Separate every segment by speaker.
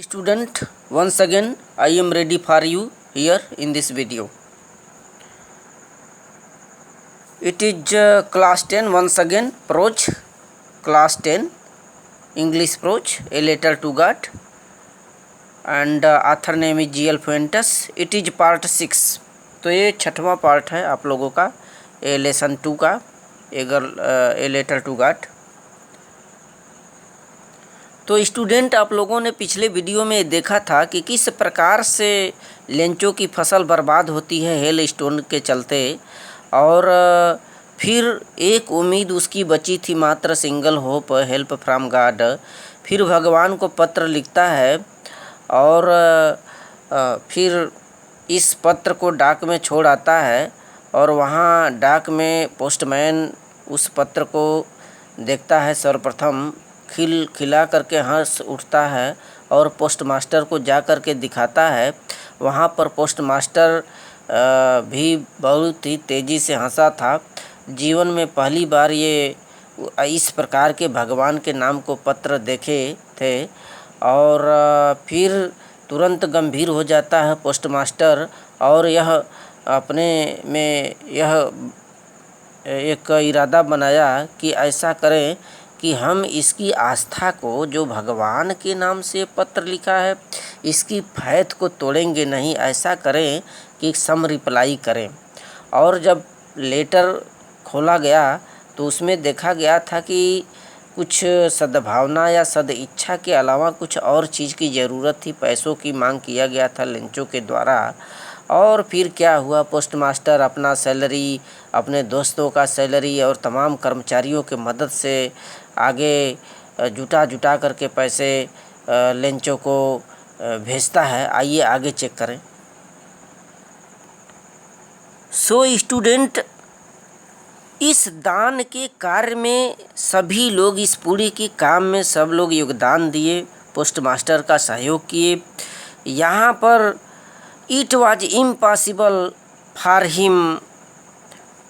Speaker 1: Student, once again I am ready for you here in this video. It is class 10 once again, prose, class 10 English prose, A Letter to God, and author name is G.L. Fuentes. It is part 6. तो ये छठवां part है आप लोगों का ए lesson 2 का a letter to God. तो student, आप लोगों ने पिछले वीडियो में देखा था कि किस प्रकार से लेंचों की फसल बर्बाद होती है हेल स्टोन के चलते, और फिर एक उम्मीद उसकी बची थी मात्र, single hope, help from God. फिर भगवान को पत्र लिखता है और फिर इस पत्र को डाक में छोड़ आता है, और वहाँ डाक में पोस्टमैन उस पत्र को देखता है, सर्वप्रथम खिला करके हंस उठता है और पोस्ट मास्टर को जा कर के दिखाता है। वहाँ पर पोस्ट मास्टर भी बहुत ही तेज़ी से हंसा था। जीवन में पहली बार ये इस प्रकार के भगवान के नाम को पत्र देखे थे, और फिर तुरंत गंभीर हो जाता है पोस्ट मास्टर, और यह अपने में यह एक इरादा बनाया कि ऐसा करें कि हम इसकी आस्था को, जो भगवान के नाम से पत्र लिखा है, इसकी फैथ को तोड़ेंगे नहीं। ऐसा करें कि सम रिप्लाई करें। और जब लेटर खोला गया तो उसमें देखा गया था कि कुछ सद्भावना या सद इच्छा के अलावा कुछ और चीज़ की ज़रूरत थी। पैसों की मांग किया गया था लेंचों के द्वारा। और फिर क्या हुआ, पोस्ट मास्टर अपना सैलरी, अपने दोस्तों का सैलरी और तमाम कर्मचारियों के मदद से आगे जुटा करके पैसे लेंचों को भेजता है। आइए आगे चेक करें। सो स्टूडेंट, इस दान के कार्य में सभी लोग, इस पूरे के काम में सब लोग योगदान दिए, पोस्ट मास्टर का सहयोग किए। यहाँ पर it was impossible for him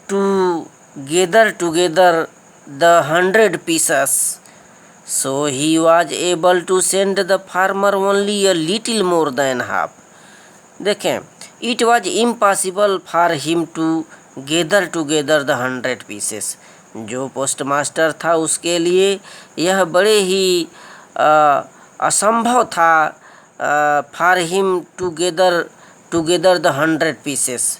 Speaker 1: to gather together the 100 pieces, so he was able to send the farmer only a little more than half. देखें, it was impossible for him to gather together the 100 pieces. जो post master था उसके लिए यह बड़े ही असंभव था for him to gather the 100 pieces।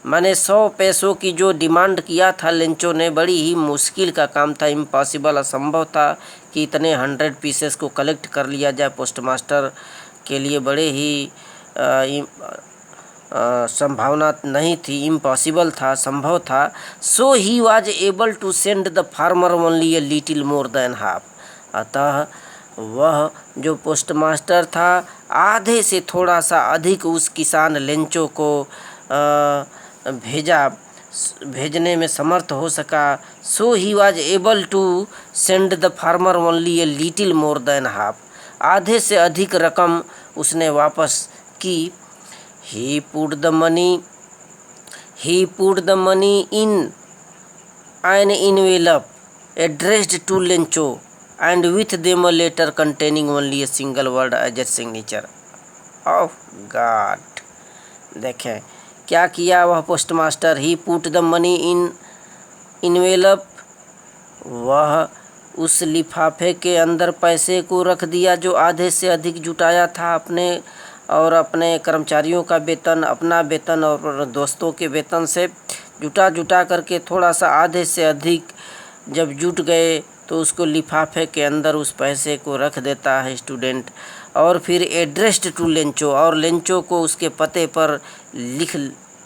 Speaker 1: मैंने 100 पैसों की जो डिमांड किया था लेंचों ने, बड़ी ही मुश्किल का काम था, इम्पॉसिबल, असंभव था कि इतने 100 पीसेस को कलेक्ट कर लिया जाए। पोस्ट मास्टर के लिए बड़े ही संभावना नहीं थी, इम्पॉसिबल था, संभव था। So he was able to send the farmer only a little more than half. अतः वह जो पोस्ट मास्टर था आधे से थोड़ा सा अधिक उस किसान लेंचों को भेजने में समर्थ हो सका। So he was able to send the farmer only a little more than half. आधे से अधिक रकम उसने वापस की। He put the money in an envelope addressed to Lencho and with them a letter containing only a single word as a signature of God. देखें क्या किया वह postmaster. He put the money in envelope, वह उस लिफाफे के अंदर पैसे को रख दिया जो आधे से अधिक जुटाया था अपने और अपने कर्मचारियों का वेतन, अपना वेतन और दोस्तों के वेतन से जुटा करके थोड़ा सा आधे से अधिक जब जुट गए तो उसको लिफाफे के अंदर उस पैसे को रख देता है स्टूडेंट। और फिर एड्रेस्ड टू लेंचो, और लेंचो को उसके पते पर लिख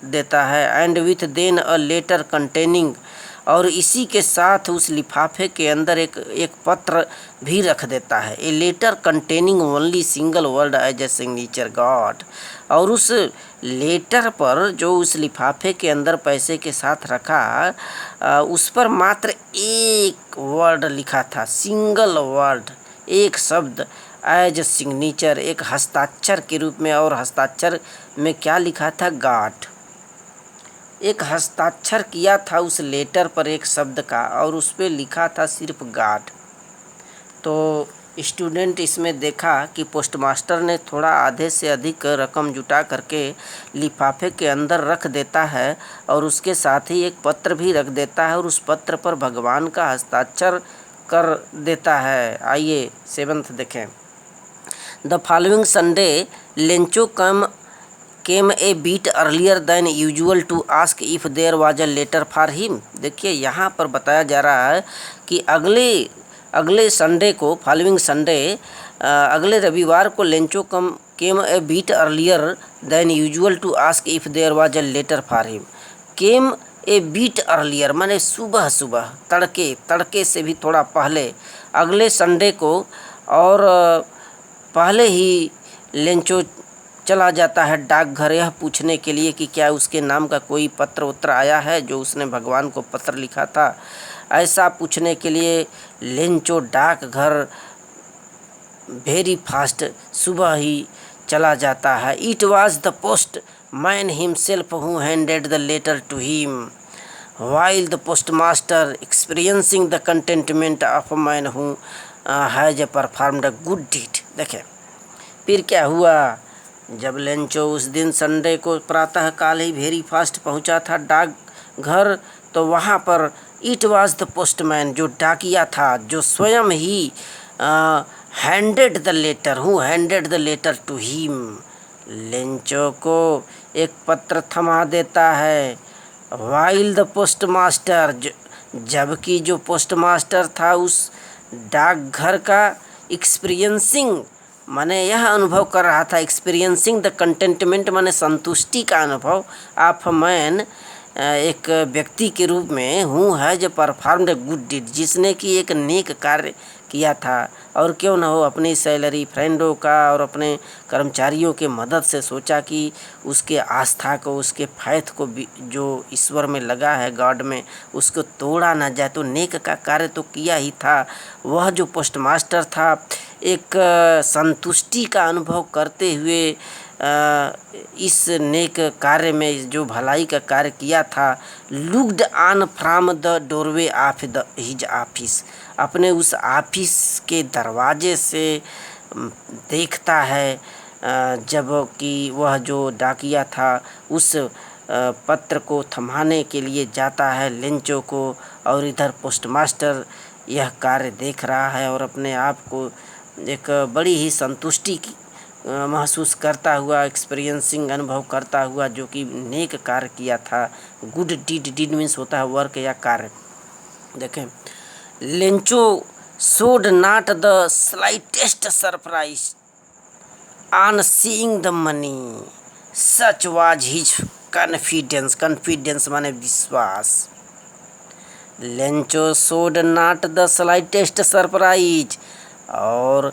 Speaker 1: देता है। And with then a letter containing, और इसी के साथ उस लिफाफे के अंदर एक पत्र भी रख देता है। A letter containing only single word as a signature God. और उस लेटर पर जो उस लिफाफे के अंदर पैसे के साथ रखा, उस पर मात्र एक वर्ड लिखा था, सिंगल वर्ड, एक शब्द, एज ए सिग्नेचर, एक हस्ताक्षर के रूप में। और हस्ताक्षर में क्या लिखा था, गॉड। एक हस्ताक्षर किया था उस लेटर पर एक शब्द का, और उस पर लिखा था सिर्फ गॉड। तो स्टूडेंट इसमें देखा कि पोस्टमास्टर ने थोड़ा आधे से अधिक रकम जुटा करके लिफाफे के अंदर रख देता है और उसके साथ ही एक पत्र भी रख देता है और उस पत्र पर भगवान का हस्ताक्षर कर देता है। आइए 7th देखें। The following Sunday Lencho came a bit earlier than usual to ask if there was a letter for him. देखिए यहाँ पर बताया जा रहा है कि अगले संडे को, फॉलोइंग संडे, अगले रविवार को Lencho came a bit earlier than usual to ask if there was a letter for him. Came a bit earlier माने सुबह सुबह, तड़के से भी थोड़ा पहले, अगले संडे को, और पहले ही लेंचो चला जाता है डाकघर यह पूछने के लिए कि क्या उसके नाम का कोई पत्र उत्तर आया है, जो उसने भगवान को पत्र लिखा था। ऐसा पूछने के लिए लेंचो डाकघर वेरी फास्ट सुबह ही चला जाता है। It was the post man himself who handed the letter to him while the postmaster experiencing the contentment of a man who has performed a good deed। देखें फिर क्या हुआ। जब लेंचो उस दिन संडे को प्रातः काल ही वेरी फास्ट पहुंचा था डाकघर, तो वहां पर इट वाज द पोस्टमैन, जो डाकिया था, जो स्वयं ही handed the letter, who handed the letter to him, Lencho को एक पत्र थमा देता है। वाइल द पोस्टमास्टर, जबकि जो पोस्टमास्टर था उस डाकघर का एक्सपीरियंसिंग माने यह अनुभव कर रहा था, एक्सपीरियंसिंग द कंटेंटमेंट माने संतुष्टि का अनुभव, ऑफ मैन एक व्यक्ति के रूप में, हूँ है जो परफॉर्म्ड गुड डीड, जिसने कि एक नेक कार्य किया था, और क्यों न हो अपनी सैलरी, फ्रेंडों का और अपने कर्मचारियों के मदद से सोचा कि उसके आस्था को, उसके फैथ को जो ईश्वर में लगा है, गॉड में, उसको तोड़ा ना जाए। तो नेक का कार्य तो किया ही था। वह जो पोस्टमास्टर था एक संतुष्टि का अनुभव करते हुए इस नेक कार्य में, जो भलाई का कार्य किया था, looked on from the doorway of his office, अपने उस ऑफिस के दरवाजे से देखता है, जब कि वह जो डाकिया था उस पत्र को थमाने के लिए जाता है लेंचो को, और इधर पोस्टमास्टर यह कार्य देख रहा है और अपने आप को एक बड़ी ही संतुष्टि महसूस करता हुआ, एक्सपीरियंसिंग अनुभव करता हुआ, जो कि नेक कार्य किया था। गुड डीड, डीड मीन्स होता है वर्क या कार्य। देखें Lencho showed not the slightest surprise on seeing the money, such was his confidence, confidence माने विश्वास। Lencho showed not the slightest surprise, और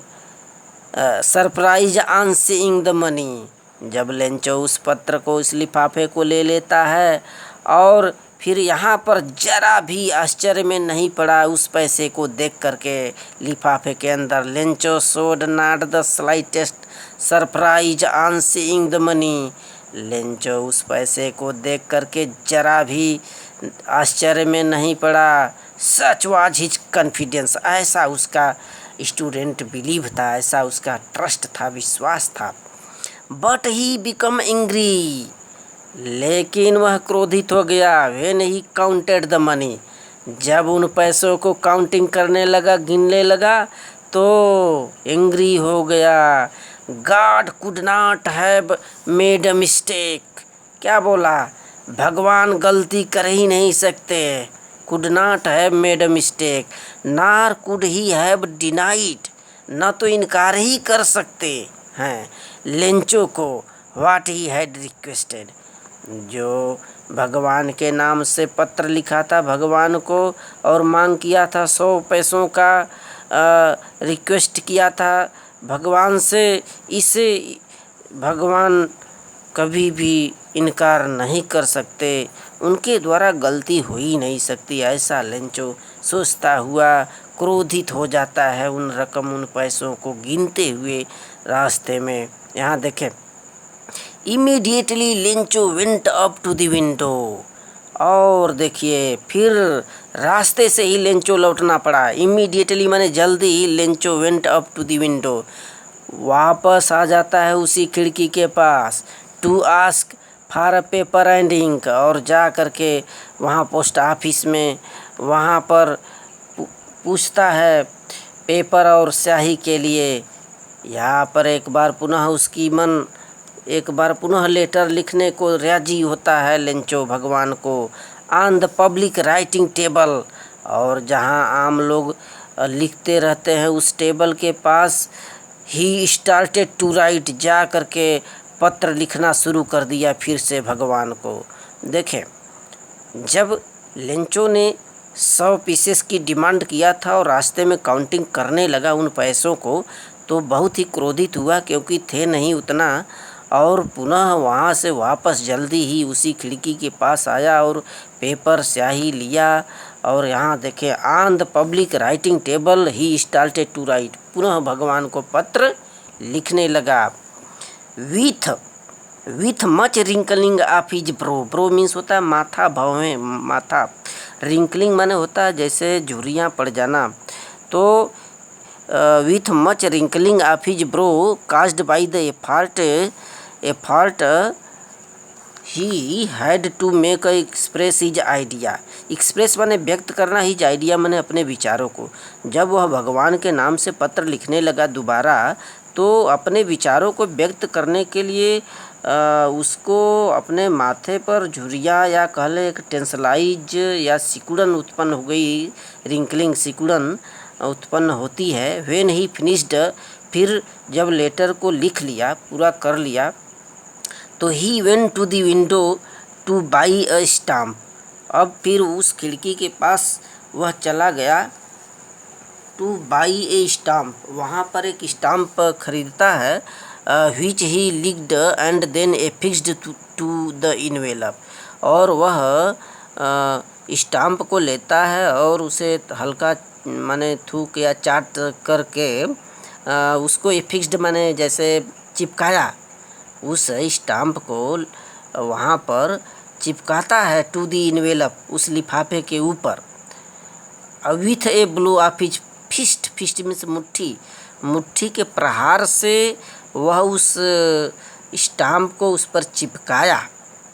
Speaker 1: surprise on seeing the money, जब Lencho उस पत्र को, इस लिफाफे को ले लेता है और फिर यहाँ पर जरा भी आश्चर्य में नहीं पड़ा उस पैसे को देख करके लिफाफे के अंदर। Lencho showed not the slightest surprise on seeing the money, Lencho उस पैसे को देख करके जरा भी आश्चर्य में नहीं पड़ा। सच वाज हिज कॉन्फिडेंस, ऐसा उसका स्टूडेंट बिलीव था, ऐसा उसका ट्रस्ट था, विश्वास था। बट ही बिकम एंग्री, लेकिन वह क्रोधित हो गया। When he counted the money, जब उन पैसों को काउंटिंग करने लगा, गिनने लगा, तो एंग्री हो गया। God could not have made a mistake, क्या बोला, भगवान गलती कर ही नहीं सकते। Could not have made a mistake, नार कुड ही हैव डिनाइड, न तो इनकार ही कर सकते हैं लेंचो को, व्हाट ही हैड रिक्वेस्टेड, जो भगवान के नाम से पत्र लिखा था भगवान को और मांग किया था 100 पैसों का, रिक्वेस्ट किया था भगवान से, इसे भगवान कभी भी इनकार नहीं कर सकते, उनके द्वारा गलती हो ही नहीं सकती। ऐसा लेंचो सोचता हुआ क्रोधित हो जाता है उन उन पैसों को गिनते हुए रास्ते में। यहाँ देखें, immediately Lencho went up to the window, और देखिए फिर रास्ते से ही लेंचो लौटना पड़ा। इमीडिएटली माने जल्दी ही Lencho went up to the window, वापस आ जाता है उसी खिड़की के पास, to ask for a paper and ink, और जा करके वहाँ पोस्ट ऑफिस में वहाँ पर पूछता है पेपर और स्याही के लिए। यहाँ पर एक बार पुनः लेटर लिखने को राजी होता है लेंचो भगवान को, on the public writing table, और जहाँ आम लोग लिखते रहते हैं उस टेबल के पास ही स्टार्टेड टू राइट, जा करके पत्र लिखना शुरू कर दिया फिर से भगवान को। देखें, जब लेंचो ने 100 पीसेस की डिमांड किया था और रास्ते में काउंटिंग करने लगा उन पैसों को, तो बहुत ही क्रोधित हुआ क्योंकि थे नहीं उतना, और पुनः वहाँ से वापस जल्दी ही उसी खिड़की के पास आया और पेपर स्याही लिया, और यहाँ देखें on the public writing table he started to write, पुनः भगवान को पत्र लिखने लगा। With much wrinkling of his brow means होता है माथा, भवें माथा, रिंकलिंग माने होता है जैसे झुर्रियाँ पड़ जाना। तो with much wrinkling of his brow caused by the effort he had to make express his idea. Express माने व्यक्त करना, हिज आइडिया माने अपने विचारों को। जब वह भगवान के नाम से पत्र लिखने लगा दोबारा, तो अपने विचारों को व्यक्त करने के लिए उसको अपने माथे पर झुर्रियाँ या कह लें एक टेंसलाइज या सिकुड़न उत्पन्न हो गई, रिंकलिंग सिकुड़न उत्पन्न होती है। व्हेन ही फिनिश्ड, फिर जब लेटर को लिख लिया, पूरा कर लिया, तो he went to the window to buy a stamp. अब फिर उस खिड़की के पास वह चला गया टू बाई ए स्टाम्प, वहाँ पर एक स्टाम्प खरीदता है, which he licked and then affixed to the envelope, और वह स्टाम्प को लेता है और उसे हल्का माने थूक या चाट करके उसको एफिक्स्ड माने जैसे चिपकाया, उस स्टाम्प को वहाँ पर चिपकाता है टू द इनवेलप, उस लिफाफे के ऊपर। With a blow of his fist means मुट्ठी के प्रहार से वह उस स्टाम्प को उस पर चिपकाया।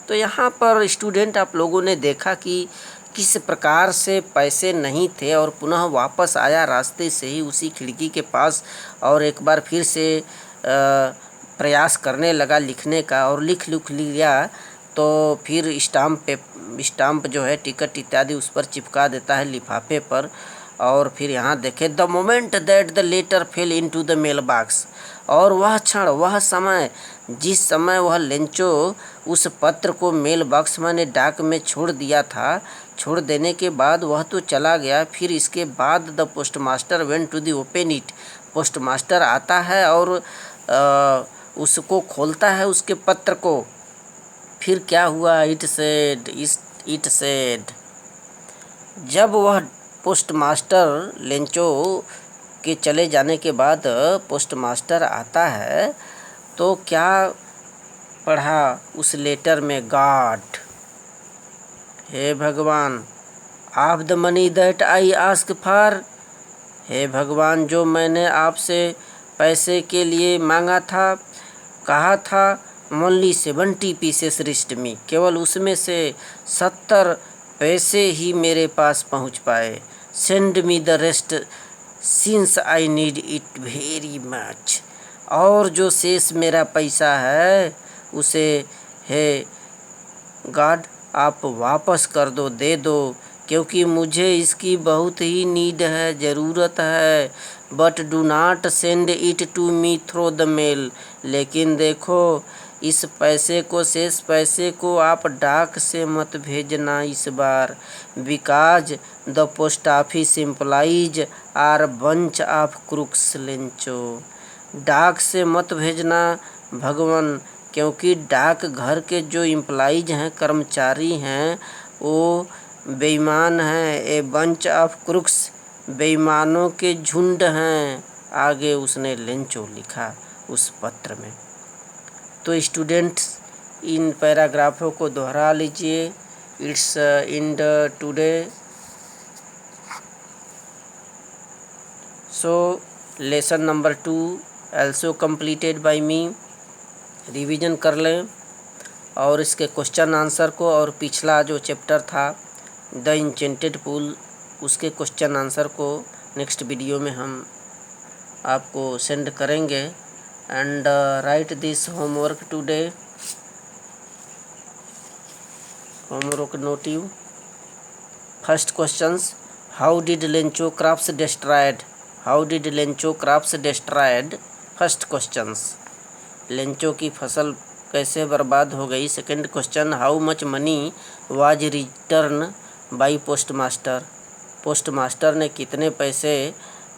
Speaker 1: तो यहाँ पर स्टूडेंट आप लोगों ने देखा कि किस प्रकार से पैसे नहीं थे और पुनः वापस आया रास्ते से ही उसी खिड़की के पास, और एक बार फिर से प्रयास करने लगा लिखने का, और लिख लिया, तो फिर स्टाम्प जो है टिकट इत्यादि उस पर चिपका देता है लिफाफे पर। और फिर यहाँ देखें, the moment that the letter fell into the mail box, और वह क्षण, वह समय, जिस समय वह लेंचो उस पत्र को मेल बॉक्स माने डाक में छोड़ दिया था, छोड़ देने के बाद वह तो चला गया, फिर इसके बाद the postmaster went to the open it, postmaster आता है और उसको खोलता है उसके पत्र को। फिर क्या हुआ, इट सेड, जब वह पोस्टमास्टर लेंचो के चले जाने के बाद पोस्टमास्टर आता है, तो क्या पढ़ा उस लेटर में, गॉड, हे भगवान, of the money that I ask for, हे भगवान जो मैंने आपसे पैसे के लिए मांगा था, कहा था, ओनली 70 पीसेस रिस्ट मी, केवल उसमें से 70 पैसे ही मेरे पास पहुंच पाए, send me the rest since I need it very much, और जो शेष मेरा पैसा है उसे हे गॉड आप वापस कर दो, दे दो, क्योंकि मुझे इसकी बहुत ही नीड है, ज़रूरत है। But do not send it to me through the mail, लेकिन देखो इस पैसे को, शेष पैसे को आप डाक से मत भेजना इस बार, because the post office employees are bunch of crooks Lencho, डाक से मत भेजना भगवान, क्योंकि डाक घर के जो एम्प्लॉइज हैं, कर्मचारी हैं, वो बेईमान हैं, ए बंच ऑफ क्रूक्स, बेईमानों के झुंड हैं, आगे उसने लेंचो लिखा उस पत्र में। तो स्टूडेंट्स इन पैराग्राफों को दोहरा लीजिए, It's in the today. So lesson number 2 also completed by me. Revision कर लें और इसके क्वेश्चन आंसर को, और पिछला जो चैप्टर था द इंचेंटेड पूल, उसके क्वेश्चन आंसर को नेक्स्ट वीडियो में हम आपको सेंड करेंगे. And write this homework today. Homework note it. First questions, how did Lencho crops destroyed? How did Lencho crops destroyed? First questions, Lencho की फसल कैसे बर्बाद हो गई. Second question, how much money was return by postmaster? Postmaster ने कितने पैसे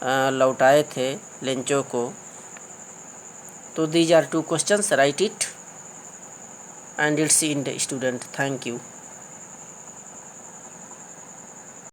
Speaker 1: लौटाए थे लेंचो को. तो these are 2 questions, write it and it's in the student. Thank you.